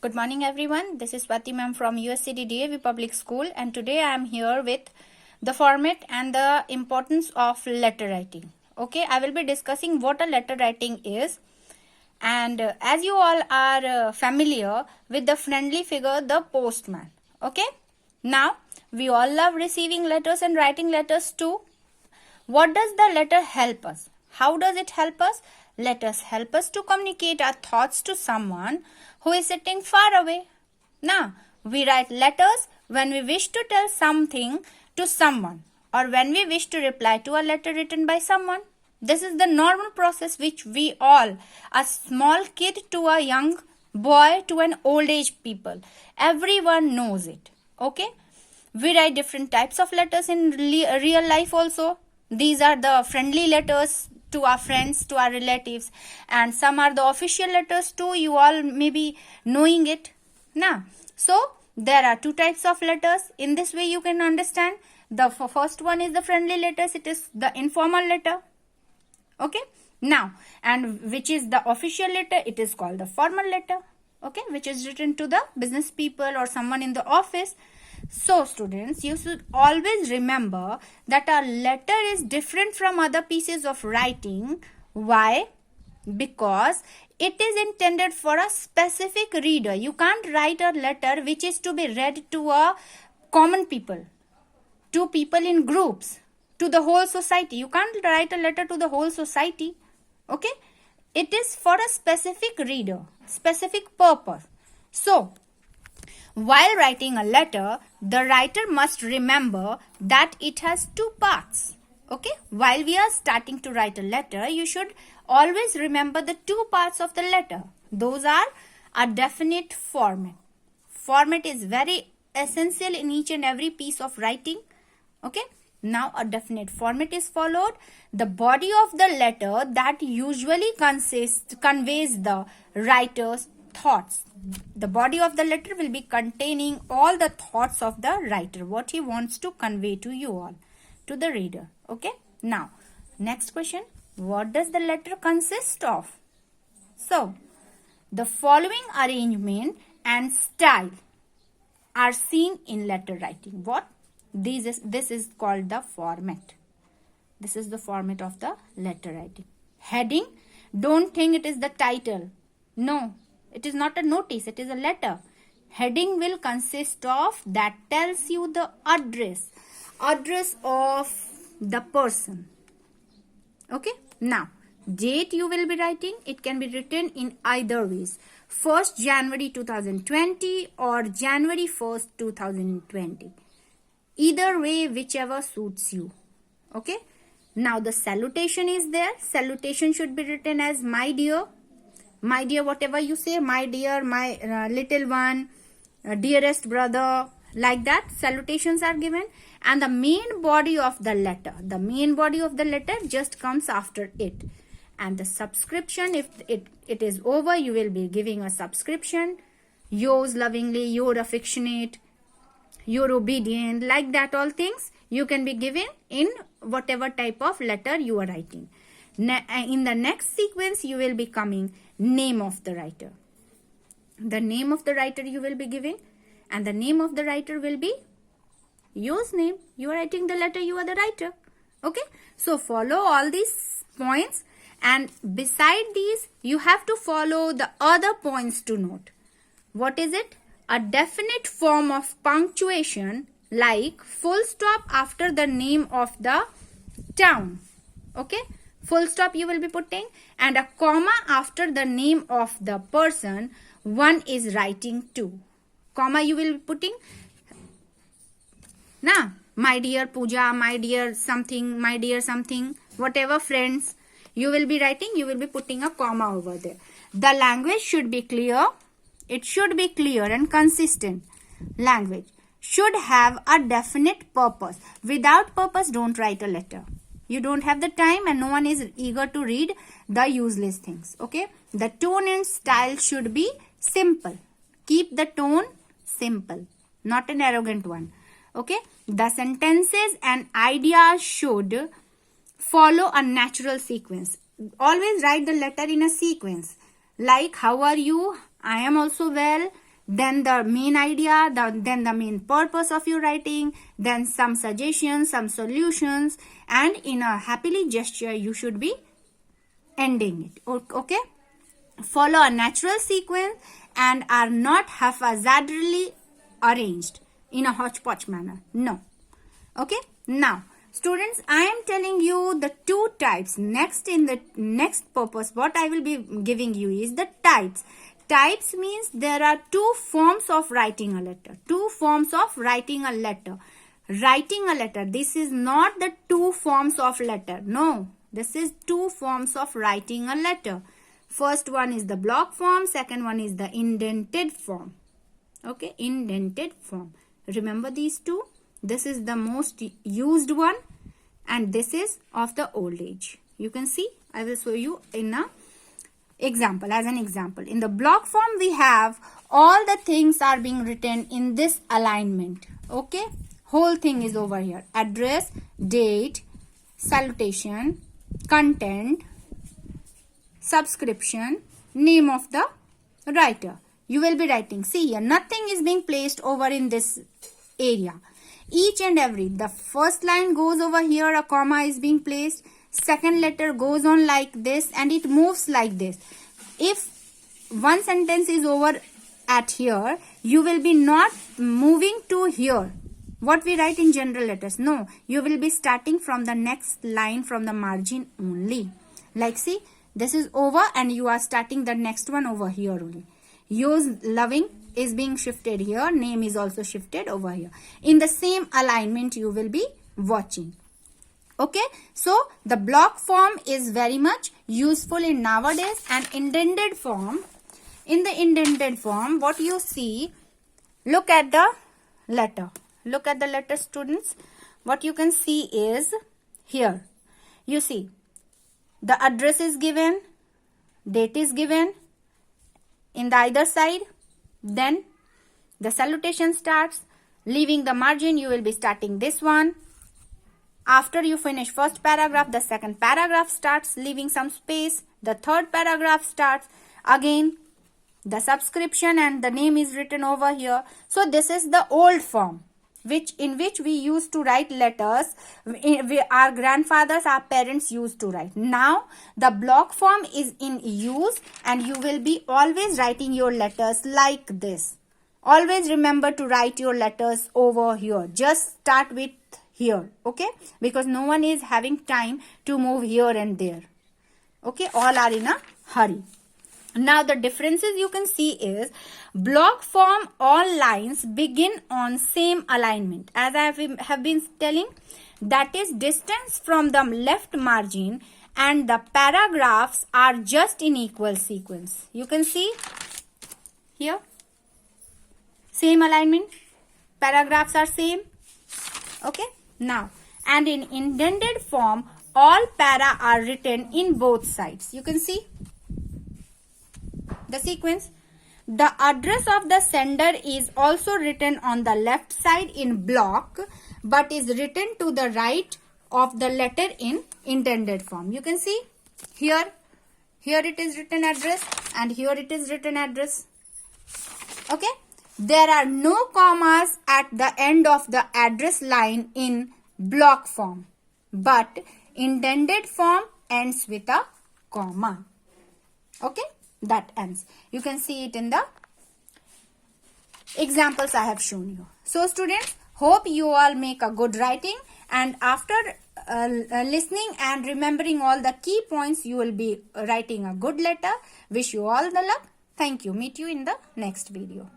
Good morning, everyone. This is Swati ma'am from USCD DAV Public School, and today I am here with the format and the importance of letter writing. Okay, I will be discussing what a letter writing is, and as you all are familiar with the friendly figure, the postman. Okay, now we all love receiving letters and writing letters too. What does the letter help us? How does it help us? Letters help us to communicate our thoughts to someone who is sitting far away. Now, we write letters when we wish to tell something to someone or when we wish to reply to a letter written by someone. This is the normal process which we all, a small kid to a young boy to an old age people, everyone knows it. Okay? We write different types of letters in real life also. These are the friendly letters to our friends, to our relatives, and some are the official letters too. You all may be knowing it. Now, so there are two types of letters. In this way, you can understand. The first one is the friendly letters. It is the informal letter. Okay. Now, and which is the official letter? It is called the formal letter. Okay, which is written to the business people or someone in the office. So students, you should always remember that a letter is different from other pieces of writing. Why? Because it is intended for a specific reader. You can't write a letter which is to be read to a common people, to people in groups, to the whole society. You can't write a letter to the whole society. Okay? It is for a specific reader, specific purpose. So, while writing a letter, the writer must remember that it has two parts. Okay? While we are starting to write a letter, you should always remember the two parts of the letter. Those are a definite format. Format is very essential in each and every piece of writing. Okay? Now a definite format is followed. The body of the letter that usually conveys the writer's thoughts. The body of the letter will be containing all the thoughts of the writer, what he wants to convey to you all, to the reader. Okay. Now, next question. What does the letter consist of? So, the following arrangement and style are seen in letter writing. What? This is called the format. This is the format of the letter writing. Heading. Don't think it is the title. No. It is not a notice, it is a letter. Heading will consist of that tells you the address of the person. Okay. Now, date you will be writing, it can be written in either ways. 1st January 2020 or January 1st 2020. Either way, whichever suits you. Okay. Now, the salutation is there. Salutation should be written as my dear. My dear, whatever you say, my dear, my little one, dearest brother, like that, salutations are given. And the main body of the letter just comes after it. And the subscription, if it is over, you will be giving a subscription. Yours lovingly, your affectionate, your obedient, like that, all things you can be given in whatever type of letter you are writing. In the next sequence, you will be coming name of the writer. The name of the writer you will be giving, and the name of the writer will be yours name. You are writing the letter, you are the writer. Okay. So follow all these points, and beside these, you have to follow the other points to note. What is it? A definite form of punctuation like full stop after the name of the town. Okay. Full stop you will be putting, and a comma after the name of the person one is writing to. Comma you will be putting. Now, my dear Pooja, my dear something, whatever friends you will be writing, you will be putting a comma over there. The language should be clear. It should be clear and consistent. Language should have a definite purpose. Without purpose, don't write a letter. You don't have the time and no one is eager to read the useless things. Okay. The tone and style should be simple. Keep the tone simple, not an arrogant one. Okay. The sentences and ideas should follow a natural sequence. Always write the letter in a sequence. Like, how are you? I am also well. then the main idea, then the main purpose of your writing, then some suggestions, some solutions, and in a happily gesture you should be ending it. Okay, follow a natural sequence and are not haphazardly arranged in a hodgepodge manner. No. Okay, now students, I am telling you the two types. Next, in the next purpose, what I will be giving you is the types. Types means there are two forms of writing a letter. Two forms of writing a letter. Writing a letter. This is not the two forms of letter. No, this is two forms of writing a letter. First one is the block form. Second one is the indented form. Okay, indented form. Remember these two. This is the most used one, and this is of the old age. You can see, I will show you in a example, as an example. In the block form, we have all the things are being written in this alignment. Okay, whole thing is over here. Address, date, salutation, content, subscription, name of the writer. You will be writing. See here, nothing is being placed over in this area. Each and every, the first line goes over here, a comma is being placed, second letter goes on like this, and it moves like this. If one sentence is over at here, you will be not moving to here, what we write in general letters. No, you will be starting from the next line from the margin only. Like see, this is over and you are starting the next one over here only. Yours loving is being shifted here. Name is also shifted over here. In the same alignment you will be watching. Okay, so the block form is very much useful in nowadays, and indented form. In the indented form, what you see, look at the letter. Look at the letter, students. What you can see is here. You see, the address is given, date is given in the either side. Then the salutation starts. Leaving the margin, you will be starting this one. After you finish first paragraph, the second paragraph starts, leaving some space. The third paragraph starts. Again, the subscription and the name is written over here. So this is the old form, in which we used to write letters. Our grandfathers, our parents used to write. Now the block form is in use, and you will be always writing your letters like this. Always remember to write your letters over here. Just start with here, okay? Because no one is having time to move here and there. Okay, all are in a hurry. Now the differences you can see is, block form, all lines begin on same alignment. As I have been telling, that is distance from the left margin, and the paragraphs are just in equal sequence. You can see here, same alignment, paragraphs are same. Okay, now, and in indented form, all para are written in both sides. You can see the sequence. The address of the sender is also written on the left side in block, but is written to the right of the letter in indented form. You can see here it is written address, and here it is written address. Okay, there are no commas at the end of the address line in block form, but indented form ends with a comma. Okay, that ends. You can see it in the examples I have shown you. So students, hope you all make a good writing, and after listening and remembering all the key points, you will be writing a good letter. Wish you all the luck. Thank you. Meet you in the next video.